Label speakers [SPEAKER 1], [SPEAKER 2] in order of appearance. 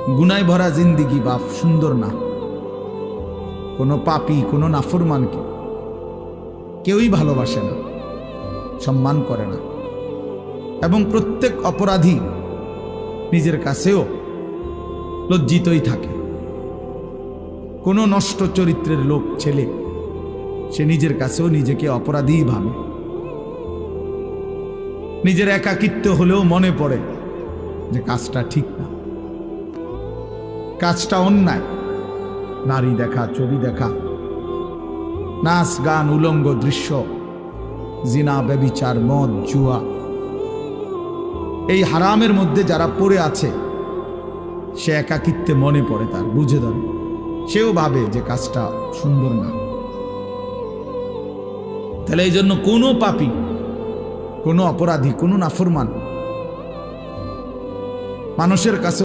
[SPEAKER 1] গুনায় ভরা জিন্দিগি বাপ সুন্দর না। কোনো পাপী, কোনো নাফরমানকে কেউই ভালোবাসে না, সম্মান করে না, এবং প্রত্যেক অপরাধী নিজের কাছেও লজ্জিতই থাকে। কোনো নষ্ট চরিত্রের লোক ছেলে সে নিজের কাছেও নিজেকে অপরাধী ভাবে। নিজের একাকিত্ব হলেও মনে পড়ে যে কাজটা ঠিক না, কাজটা অন্যায়। নারী দেখা, ছবি দেখা, নাচ গান, উলঙ্গ দৃশ্য, জিনা, ব্যভিচার, মদ, জুয়া, এই হারামের মধ্যে যারা পড়ে আছে সে একাকিত্বে মনে পড়ে, তার বুঝে ধরে, সেও ভাবে যে কাজটা সুন্দর না। তাহলে এই জন্য কোনো পাপী, কোনো অপরাধী, কোনো নাফরমান মানুষের কাছে